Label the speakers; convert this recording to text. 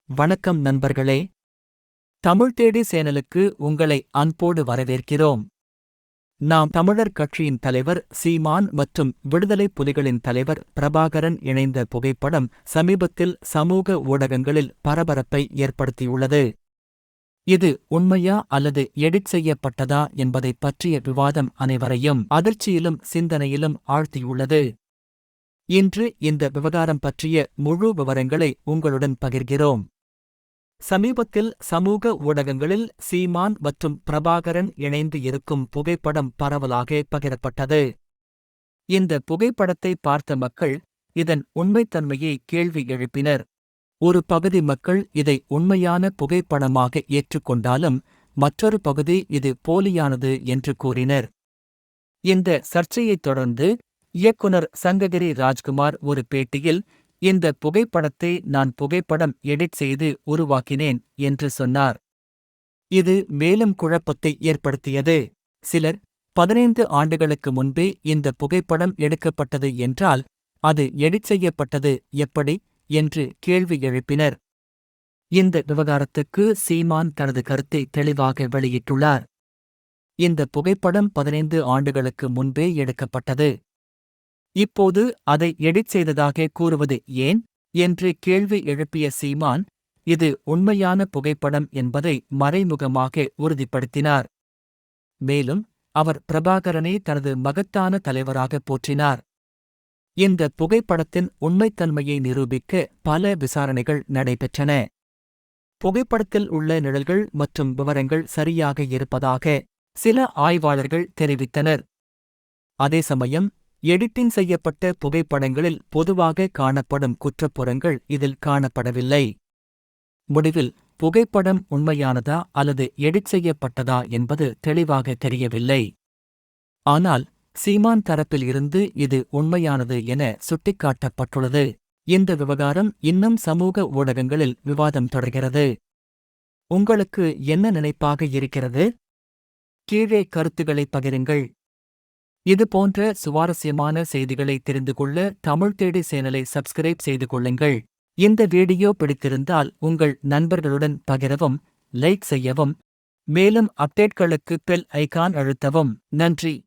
Speaker 1: வணக்கம் நண்பர்களே. தமிழ் தேடி சேனலுக்கு உங்களை அன்போடு வரவேற்கிறோம். நாம் தமிழர் கட்சியின் தலைவர் சீமான் மற்றும் விடுதலை புலிகளின் தலைவர் பிரபாகரன் இணைந்த புகைப்படம் சமீபத்தில் சமூக ஊடகங்களில் பரபரப்பை ஏற்படுத்தியுள்ளது. இது உண்மையா அல்லது எடிட் செய்யப்பட்டதா என்பதைப் பற்றிய விவாதம் அனைவரையும் அதிர்ச்சியிலும் சிந்தனையிலும் ஆழ்த்தியுள்ளது. இன்று இந்த விவகாரம் பற்றிய முழு விவரங்களை உங்களுடன் பகிர்கிறோம். சமீபத்தில் சமூக ஊடகங்களில் சீமான் மற்றும் பிரபாகரன் இணைந்து இருக்கும் புகைப்படம் பரவலாக பகிரப்பட்டது. இந்த புகைப்படத்தை பார்த்த மக்கள் இதன் உண்மைத்தன்மையை கேள்வி எழுப்பினர். ஒரு பகுதி மக்கள் இதை உண்மையான புகைப்படமாக ஏற்றுக்கொண்டாலும் மற்றொரு பகுதி இது போலியானது என்று கூறினர். இந்த சர்ச்சையைத் தொடர்ந்து இயக்குனர் சங்ககிரி ராஜ்குமார் ஒரு பேட்டியில், இந்த புகைப்படத்தை நான் புகைப்படம் எடிட் செய்து உருவாக்கினேன் என்று சொன்னார். இது மேலும் குழப்பத்தை ஏற்படுத்தியது. சிலர் 15 ஆண்டுகளுக்கு முன்பே இந்த புகைப்படம் எடுக்கப்பட்டது என்றால் அது எடிட் செய்யப்பட்டது எப்படி என்று கேள்வி எழுப்பினர். இந்த விவகாரத்துக்கு சீமான் தனது கருத்தை தெளிவாக வெளியிட்டுள்ளார். இந்த புகைப்படம் 15 ஆண்டுகளுக்கு முன்பே எடுக்கப்பட்டது. இப்போது அதை எடிட் செய்ததாக கூறுவது ஏன் என்று கேள்வி எழுப்பிய சீமான், இது உண்மையான புகைப்படம் என்பதை மறைமுகமாக உறுதிப்படுத்தினார். மேலும் அவர் பிரபாகரனை தனது மகத்தான தலைவராக போற்றினார். இந்த புகைப்படத்தின் உண்மைத்தன்மையை நிரூபிக்க பல விசாரணைகள் நடைபெற்றன. புகைப்படத்தில் உள்ள நிழல்கள் மற்றும் விவரங்கள் சரியாக இருப்பதாக சில ஆய்வாளர்கள் தெரிவித்தனர். அதே சமயம் எடிட்டிங் செய்யப்பட்ட புகைப்படங்களில் பொதுவாக காணப்படும் குற்றப்புறங்கள் இதில் காணப்படவில்லை. முடிவில் புகைப்படம் உண்மையானதா அல்லது எடிட் செய்யப்பட்டதா என்பது தெளிவாக தெரியவில்லை. ஆனால் சீமான் தரப்பில் இருந்து இது உண்மையானது என சுட்டிக்காட்டப்பட்டுள்ளது. இந்த விவகாரம் இன்னும் சமூக ஊடகங்களில் விவாதம் தொடர்கிறது. உங்களுக்கு என்ன நினைப்பாக இருக்கிறது? கீழே கருத்துக்களை பகிருங்கள். இதுபோன்ற சுவாரஸ்யமான செய்திகளை தெரிந்து கொள்ள தமிழ் தேடி சேனலை சப்ஸ்கிரைப் செய்து கொள்ளுங்கள். இந்த வீடியோ பிடித்திருந்தால் உங்கள் நண்பர்களுடன் பகிரவும், லைக் செய்யவும், மேலும் அப்டேட்களுக்கு பெல் ஐகான் அழுத்தவும். நன்றி.